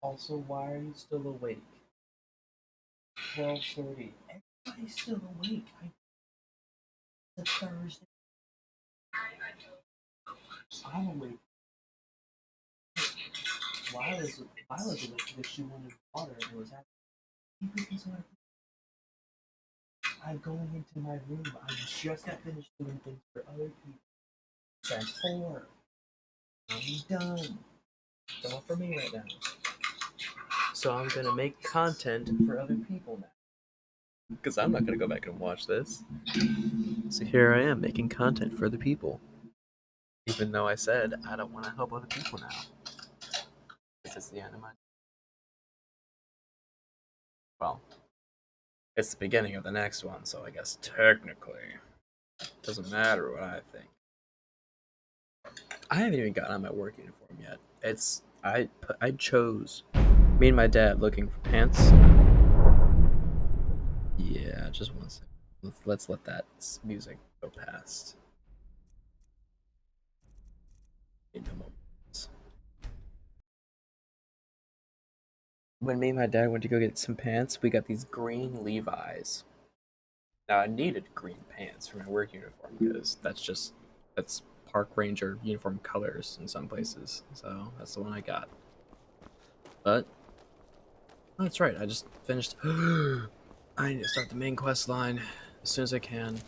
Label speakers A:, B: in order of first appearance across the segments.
A: Also, why are you still awake? 12:30. Everybody's still awake. It's a Thursday. I'm awake. Lila's awake because she wanted water and it was happening. I'm going into my room. I just got finished doing things for other people. That's 4. I'm done. It's all for me right now. So I'm gonna make content for other people now. Because I'm not gonna go back and watch this. So here I am making content for other people. Even though I said I don't want to help other people now. This is the end of my. Well, it's the beginning of the next one, so I guess technically it doesn't matter what I think. I haven't even gotten on my work uniform yet. I chose me and my dad looking for pants. Yeah, just one second. Let's let that music go past. In a moment. When me and my dad went to go get some pants, we got these green Levi's. Now I needed green pants for my work uniform because that's park ranger uniform colors in some places. So that's the one I got. But oh, that's right. I just finished. I need to start the main quest line as soon as I can.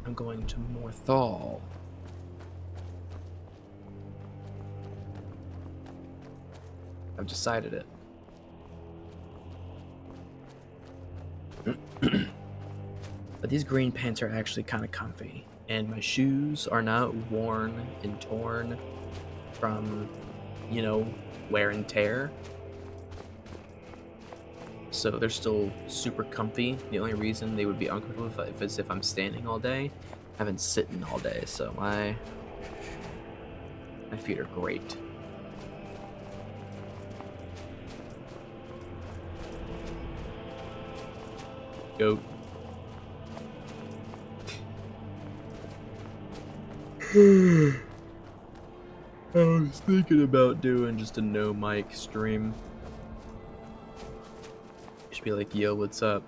A: I'm going to Morthal. I've decided it. But these green pants are actually kind of comfy, and my shoes are not worn and torn from, wear and tear. So they're still super comfy. The only reason they would be uncomfortable if I'm standing all day. I've been sitting all day, so my feet are great. Go. I was thinking about doing just a no mic stream. Just be like, yo, what's up?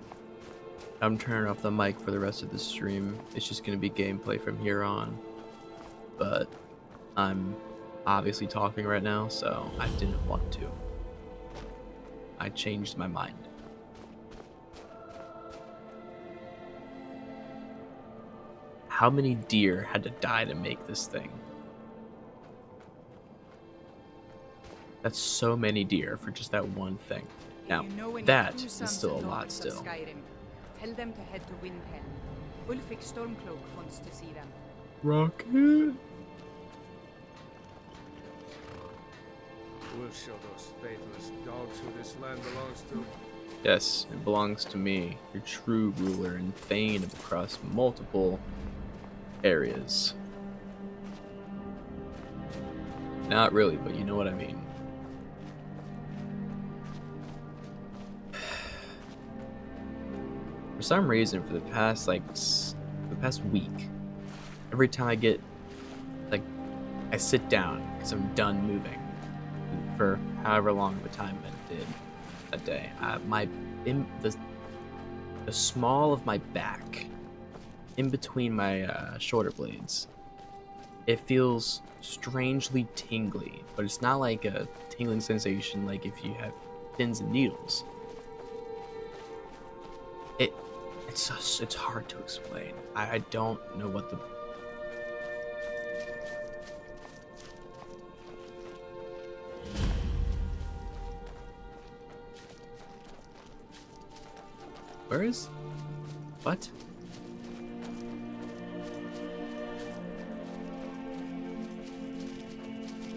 A: I'm turning off the mic for the rest of the stream. It's just gonna be gameplay from here on. But I'm obviously talking right now, so I didn't want to. I changed my mind. How many deer had to die to make this thing? That's so many deer for just that one thing. Now, that is still a lot still.
B: Skyrim, tell them to head to Windhelm. Ulfric Stormcloak wants to see them.
A: Rocket?
C: We'll show those faithless dogs who this land belongs to.
A: Yes, it belongs to me, your true ruler and Thane across multiple areas. Not really, but you know what I mean. For some reason, for the past week, every time I get I sit down because I'm done moving for however long of a time I did that day. The small of my back, in between my shoulder blades, it feels strangely tingly, but it's not like a tingling sensation like if you have pins and needles. It's hard to explain. I don't know what the. Where is? What?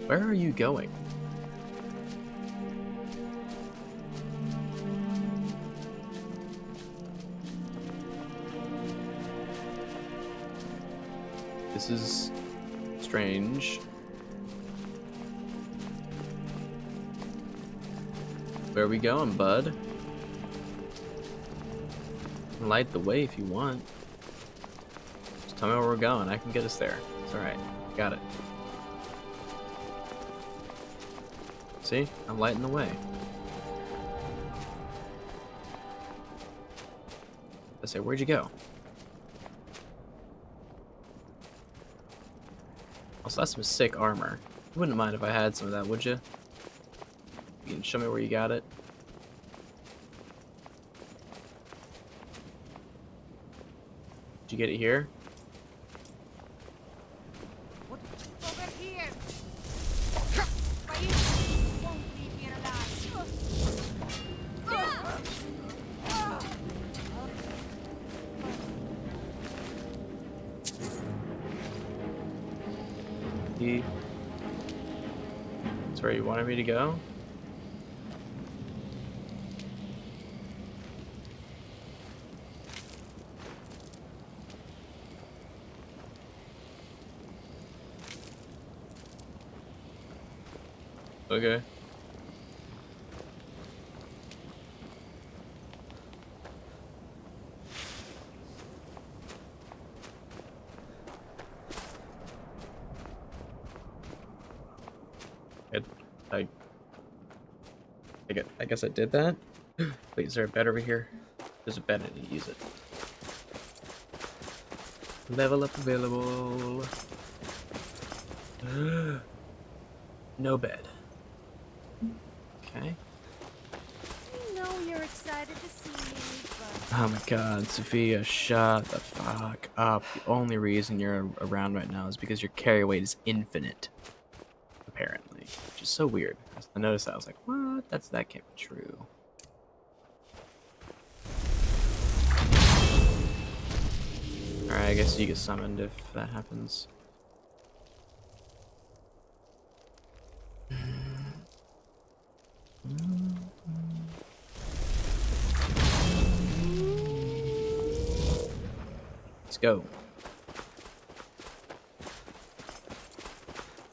A: Where are you going? This is strange. Where are we going, bud? Light the way if you want. Just tell me where we're going. I can get us there. It's alright. Got it. See? I'm lighting the way. I say, where'd you go? Also, that's some sick armor. You wouldn't mind if I had some of that, would you? You can show me where you got it. Did you get it here?
B: What? Over here! Why you won't leave here
A: That's where you wanted me to go? Okay. I guess I did that? Wait, is there a bed over here? There's a bed, I need to use it. Level up available. No bed. Okay.
D: I know you're excited to see me, but
A: Oh my god, Sophia, shut the fuck up. The only reason you're around right now is because your carry weight is infinite. Apparently. Which is so weird. I noticed that. I was like, what? That can't be true. Alright, I guess you get summoned if that happens. Let's go.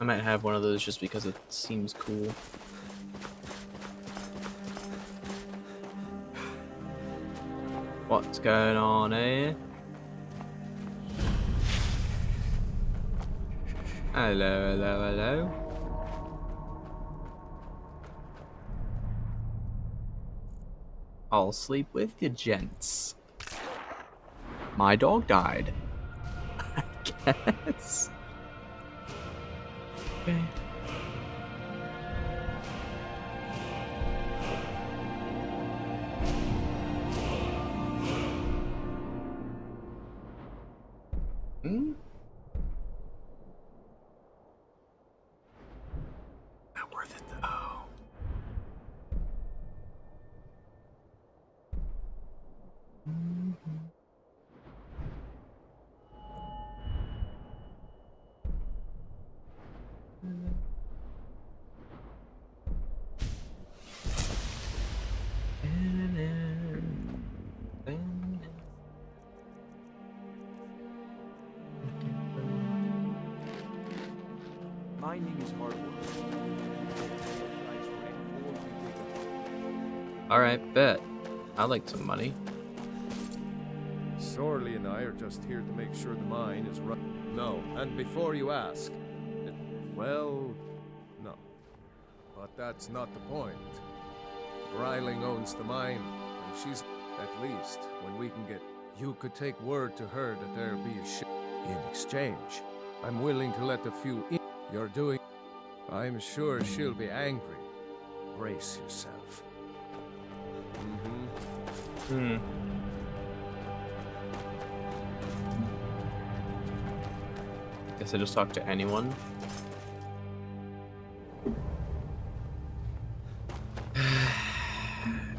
A: I might have one of those just because it seems cool. What's going on here? Hello, hello, hello. I'll sleep with you, gents. My dog died. I guess. Okay. Hmm? Not worth it though.
C: Mining is hard work.
A: Alright, bet. I'd like some money.
C: Sorley and I are just here to make sure the mine is right. No, and before you ask, well, no. But that's not the point. Breiling owns the mine, and she's, at least, when we can get... You could take word to her that there'll be a ship. In exchange, I'm willing to let a few in. You're doing... I'm sure she'll be angry. Brace yourself.
A: Hmm. Guess I just talk to anyone.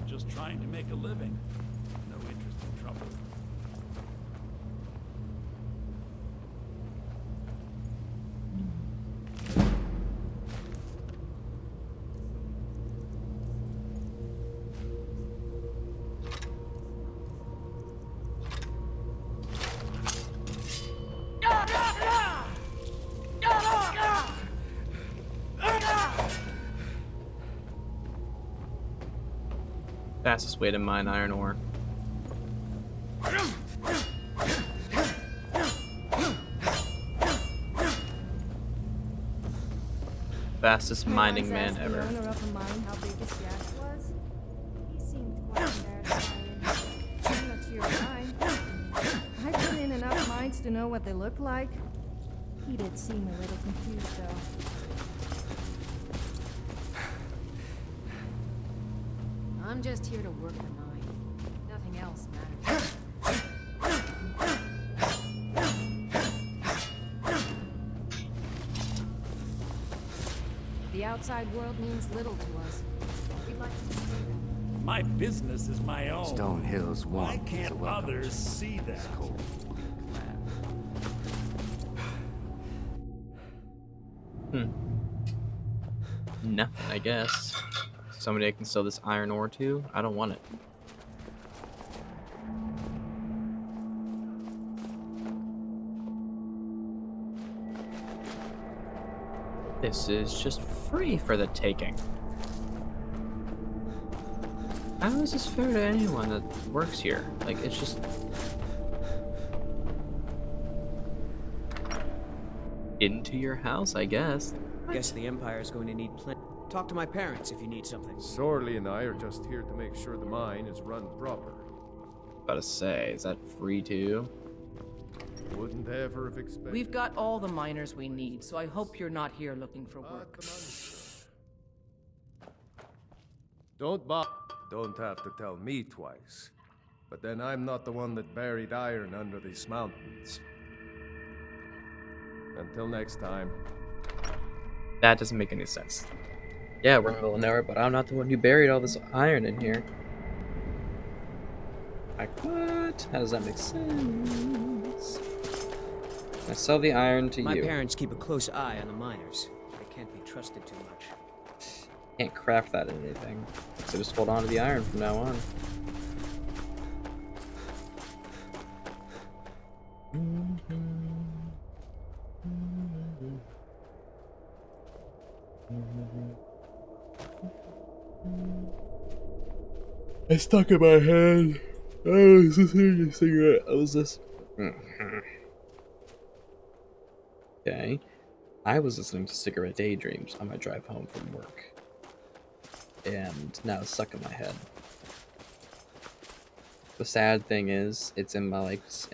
E: Just trying to make a living. No interest in trouble.
A: Fastest way to mine iron ore. fastest
D: I
A: mining
D: once
A: man
D: asked
A: ever.
D: the owner of a mine how big his shaft was. He seemed quite satisfied. I'm not sure why. I've been in enough mines to know what they look like. He did seem a little confused, though. I'm just here to work the mine. Nothing else matters. The outside world means little to us. We'd like to say that.
E: My business is my own.
F: Stone Hills
E: Why
F: one is a
E: can't
F: welcome
E: others
F: change.
E: see that?
F: It's cold.
A: Nothing, I guess. Somebody I can sell this iron ore to? I don't want it. This is just free for the taking. How is this fair to anyone that works here? Like, it's just... into your house, I guess.
G: Guess the Empire's going to need plenty. Talk to my parents if you need something.
C: Sorley and I are just here to make sure the mine is run proper.
A: About to say, is that free too?
C: Wouldn't ever have expected.
H: We've got all the miners we need, so I hope you're not here looking for
C: Ah,
H: work.
C: come on. Don't have to tell me twice. But then I'm not the one that buried iron under these mountains. Until next time.
A: That doesn't make any sense. Yeah, we're in the middle of nowhere, but I'm not the one who buried all this iron in here. Like, what? How does that make sense? I sell the iron to
G: My
A: you.
G: parents keep a close eye on the miners. They can't be trusted too much.
A: Can't craft that in anything. So just hold on to the iron from now on. It's stuck in my head. Oh, is this a cigarette? Oh, is this? Okay. I was listening to Cigarette Daydreams on my drive home from work. And now it's stuck in my head. The sad thing is, it's in my liked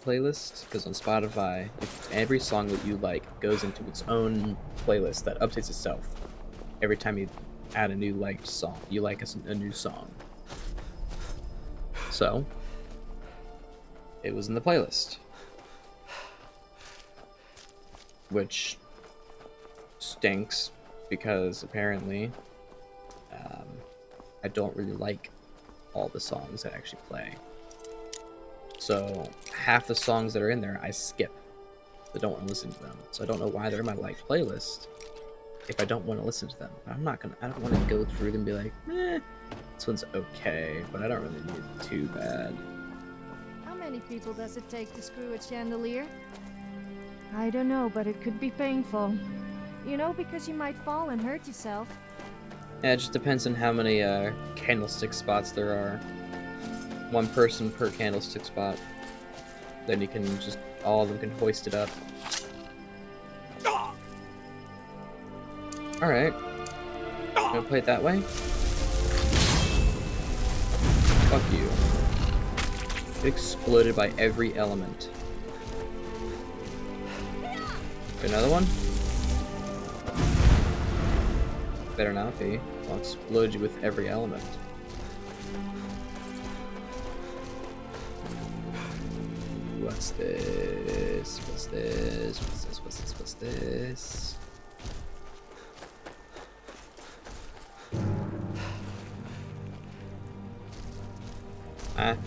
A: playlist, because on Spotify, if every song that you like goes into its own playlist that updates itself every time you add a new liked song. You like a new song. So, it was in the playlist. Which stinks, because apparently I don't really like all the songs that actually play. So half the songs that are in there I skip. I don't want to listen to them. So I don't know why they're in my liked playlist if I don't want to listen to them. I don't want to go through them and be like, this one's okay, but I don't really need it too bad.
D: How many people does it take to screw a chandelier? I don't know, but it could be painful. You know, because you might fall and hurt yourself.
A: Yeah, it just depends on how many candlestick spots there are. One person per candlestick spot. Then you can just, all of them can hoist it up. Alright. Gonna play it that way? Fuck you. Exploded by every element. Another one? Better not be. I'll explode you with every element. What's this? What's this? What's this? What's this? What's this? Ah.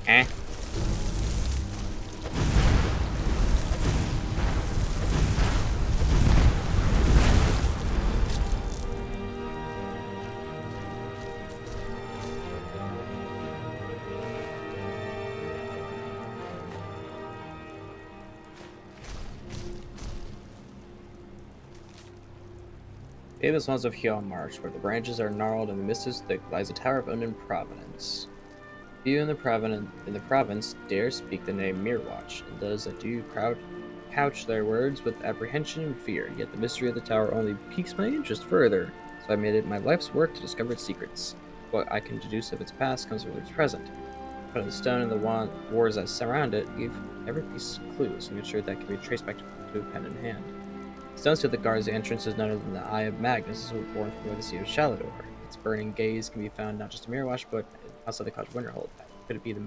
A: Eh. Famous ones of Hyun March, where the branches are gnarled and the mist is thick, lies a tower of unknown provenance. Few in the province dare speak the name Mirwatch, and those that do couch their words with apprehension and fear, yet the mystery of the tower only piques my interest further, so I made it my life's work to discover its secrets. What I can deduce of its past comes from its present. But the stone and the wars that surround it give every piece clues and ensure that can be traced back to a pen in hand. The stone still that guards the entrance is none other than the Eye of Magnus, born from the Sea of Shalador. Its burning gaze can be found not just in Mirrorwatch, but outside the college Winterhold. Could it be the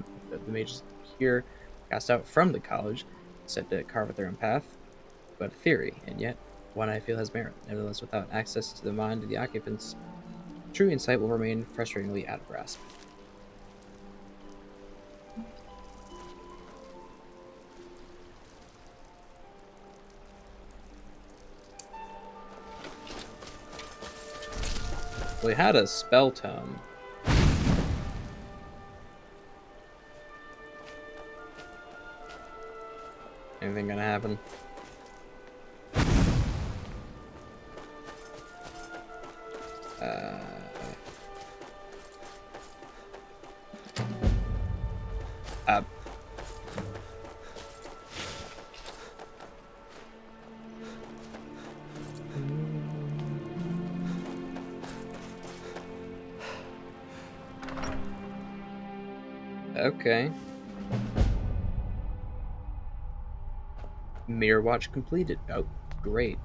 A: mages here cast out from the college, said to carve out their own path? But a theory, and yet one I feel has merit. Nevertheless, without access to the mind of the occupants, true insight will remain frustratingly out of grasp. We had a spell tome. Anything gonna happen? Uh, okay. Mirror watch completed. Oh, great.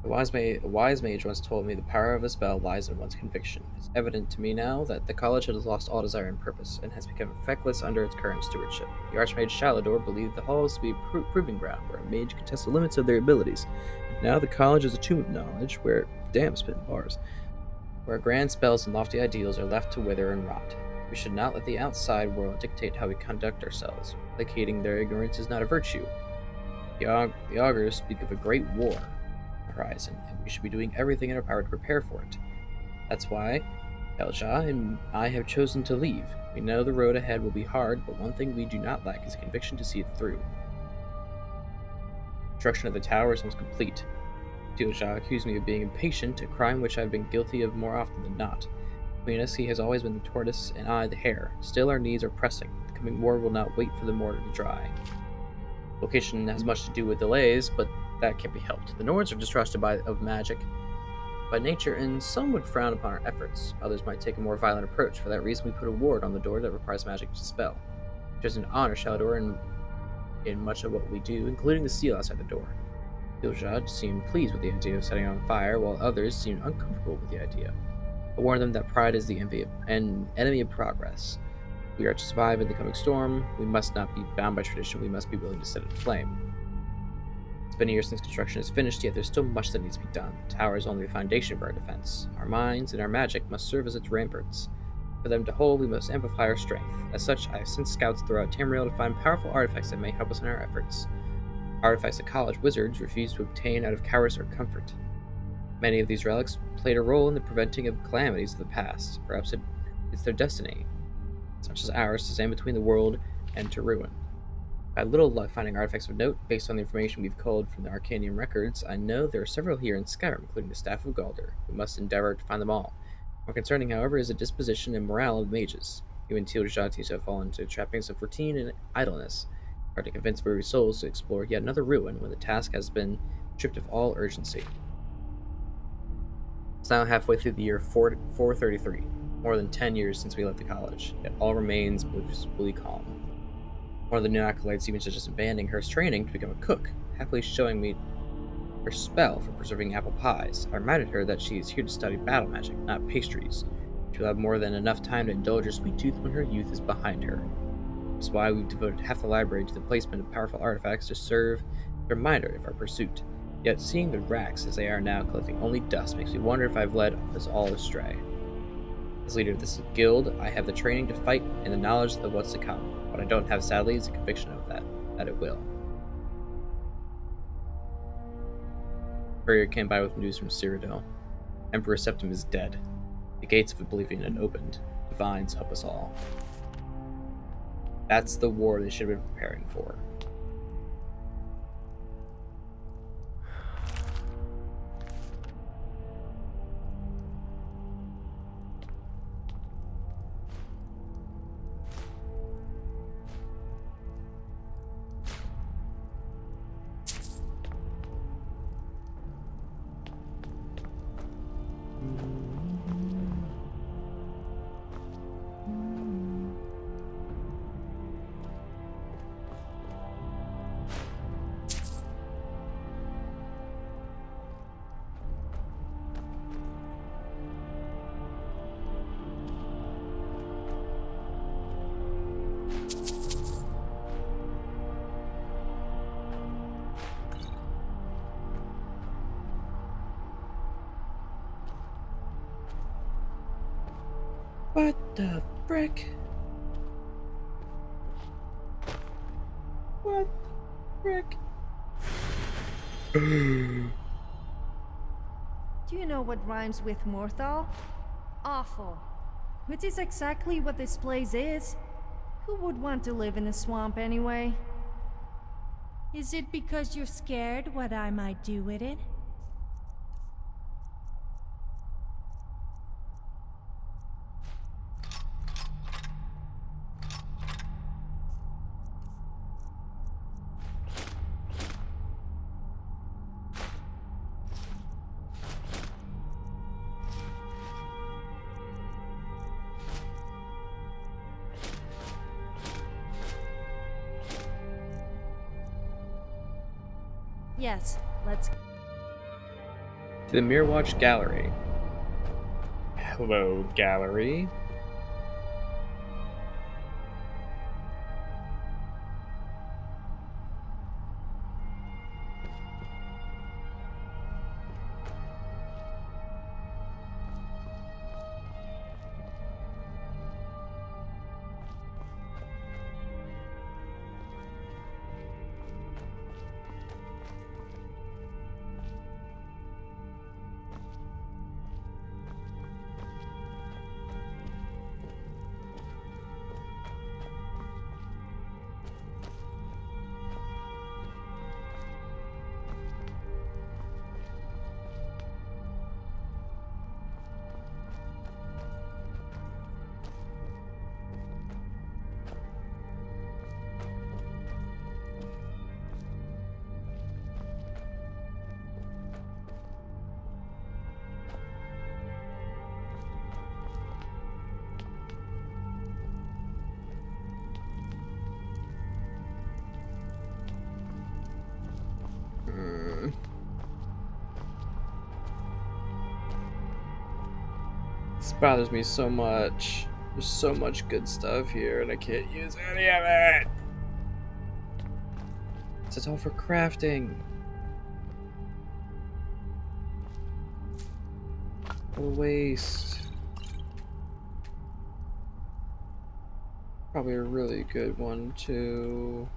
A: A wise mage once told me the power of a spell lies in one's conviction. It's evident to me now that the college has lost all desire and purpose, and has become feckless under its current stewardship. The Archmage Shalador believed the halls to be a proving ground where a mage could test the limits of their abilities. Now the college is a tomb of knowledge, where spitting bars, where grand spells and lofty ideals are left to wither and rot. We should not let the outside world dictate how we conduct ourselves. Placating their ignorance is not a virtue. The augurs speak of a great war horizon, and we should be doing everything in our power to prepare for it. That's why Elja and I have chosen to leave. We know the road ahead will be hard, but one thing we do not lack is a conviction to see it through. Destruction of the tower is almost complete. Elja accused me of being impatient, a crime which I've been guilty of more often than not. Between us, he has always been the tortoise, and I the hare. Still, our needs are pressing. The coming war will not wait for the mortar to dry. Location has much to do with delays, but that can't be helped. The Nords are distrusted of magic by nature, and some would frown upon our efforts. Others might take a more violent approach. For that reason, we put a ward on the door that requires magic to dispel. Just an honor Shalador in much of what we do, including the seal outside the door. Biljad seemed pleased with the idea of setting it on fire, while others seemed uncomfortable with the idea. I warned them that pride is the enemy of progress. If we are to survive in the coming storm, we must not be bound by tradition, we must be willing to set it aflame. It's been a year since construction is finished, yet there's still much that needs to be done. The tower is only the foundation for our defense. Our minds and our magic must serve as its ramparts. For them to hold, we must amplify our strength. As such, I have sent scouts throughout Tamriel to find powerful artifacts that may help us in our efforts. Artifacts that college wizards refuse to obtain out of cowardice or comfort. Many of these relics played a role in the preventing of calamities of the past. Perhaps it's their destiny, such as ours, to stand between the world and to ruin. By little luck finding artifacts of note, based on the information we've culled from the Arcanium records, I know there are several here in Skyrim, including the Staff of Galder. We must endeavor to find them all. More concerning, however, is the disposition and morale of mages. You and Teal have fallen into trappings of routine and idleness, hard to convince weary souls to explore yet another ruin when the task has been stripped of all urgency. It's now halfway through the year 433, more than 10 years since we left the college, yet all remains blissfully calm. One of the new acolytes even suggested abandoning her training to become a cook, happily showing me her spell for preserving apple pies. I reminded her that she is here to study battle magic, not pastries. She will have more than enough time to indulge her sweet tooth when her youth is behind her. That's why we've devoted half the library to the placement of powerful artifacts to serve as a reminder of our pursuit. Yet seeing the racks as they are now collecting only dust makes me wonder if I've led us all astray. As leader of this guild, I have the training to fight and the knowledge of what's to come. What I don't have, sadly, is a conviction of that it will. Courier came by with news from Cyrodiil. Emperor Septim is dead. The gates of oblivion had opened. Divines help us all. That's the war they should have been preparing for. What the frick? What the frick?
D: Do you know what rhymes with Morthal? Awful. Which is exactly what this place is. Who would want to live in a swamp anyway?
F: Is it because you're scared what I might do with it?
D: Yes, let's.
A: To the Mirror Watch Gallery. Hello, gallery. This bothers me so much. There's so much good stuff here, and I can't use any of it. It's all for crafting. What a waste. Probably a really good one too.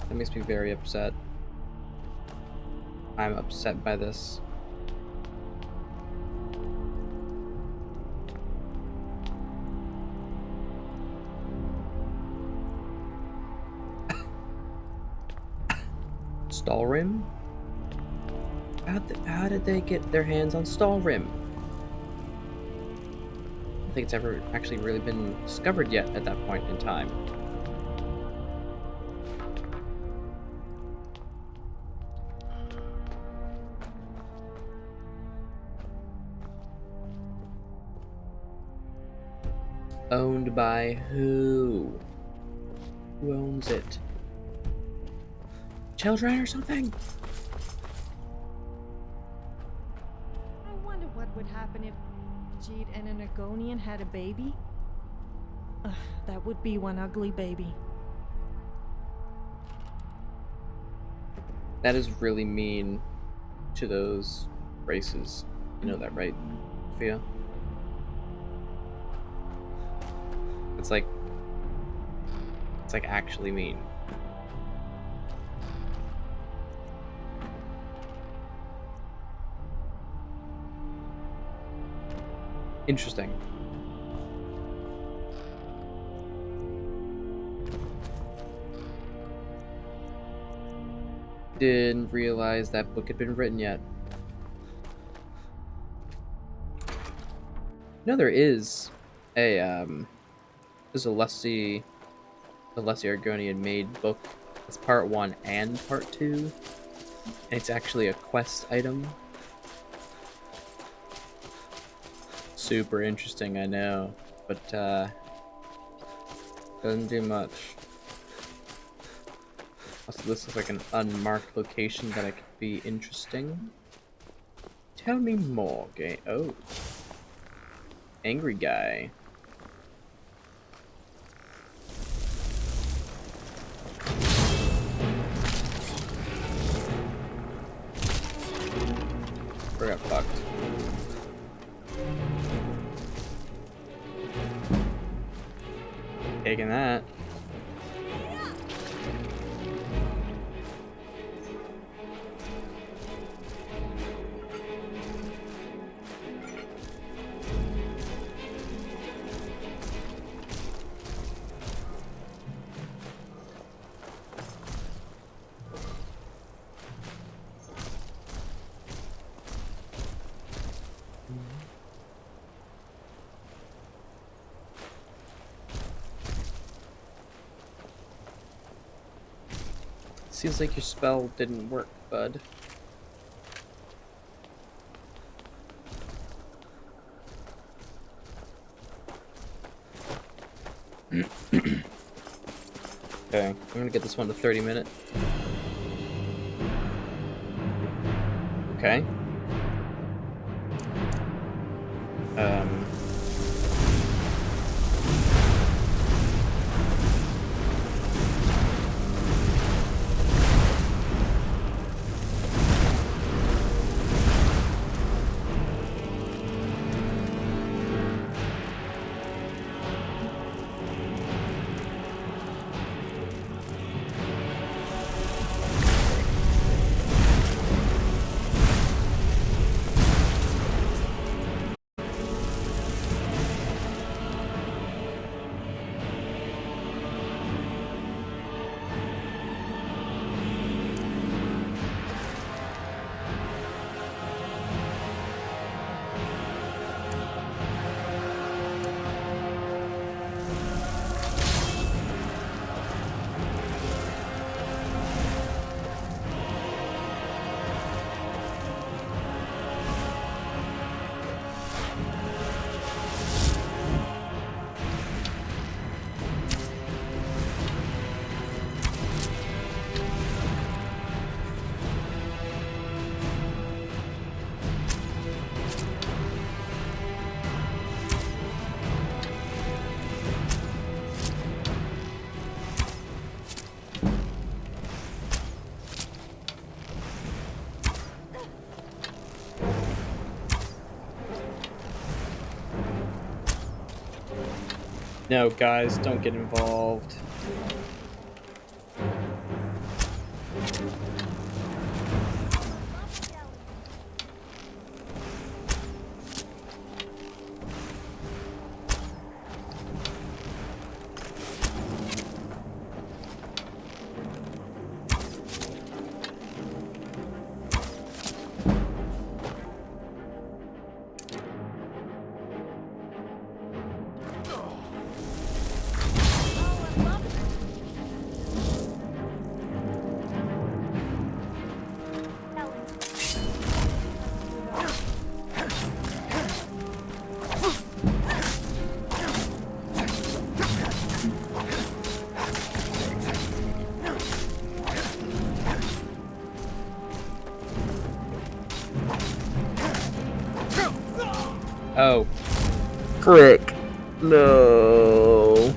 A: That makes me very upset. I'm upset by this. Stalrim? How did they get their hands on Stalrim? I don't think it's ever actually really been discovered yet at that point in time. Owned by who? Who owns it? Children or something?
D: I wonder what would happen if Jeet and an Argonian had a baby. Ugh, that would be one ugly baby.
A: That is really mean to those races. You know that, right, Fia? It's like actually mean. Interesting. Didn't realize that book had been written yet. No, there is a there's a Leslie Argonian made book. It's part 1 and part 2. And it's actually a quest item. Super interesting, I know, but doesn't do much. Also, this looks like an unmarked location that could be interesting. Tell me more, game. Oh. Angry guy. We got fucked. Taking that. Seems like your spell didn't work, bud. Okay, I'm gonna get this one to 30 minutes. Okay. Um. No, guys, don't get involved. Oh. Frick. No.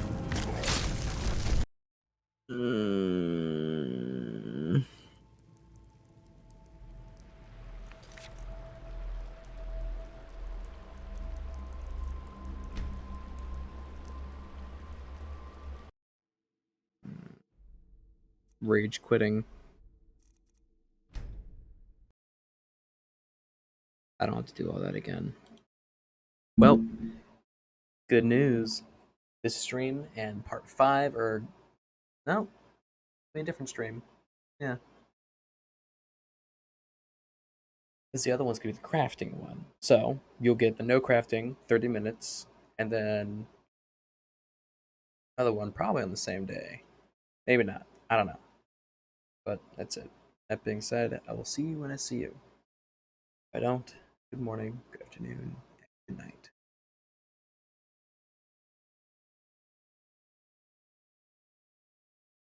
A: Rage quitting. I don't have to do all that again. Well, good news. This stream and part 5 are... No. A different stream. Yeah. Because the other one's going to be the crafting one. So, you'll get the no crafting, 30 minutes, and then another one probably on the same day. Maybe not. I don't know. But that's it. That being said, I will see you when I see you. If I don't, good morning, good afternoon, good night.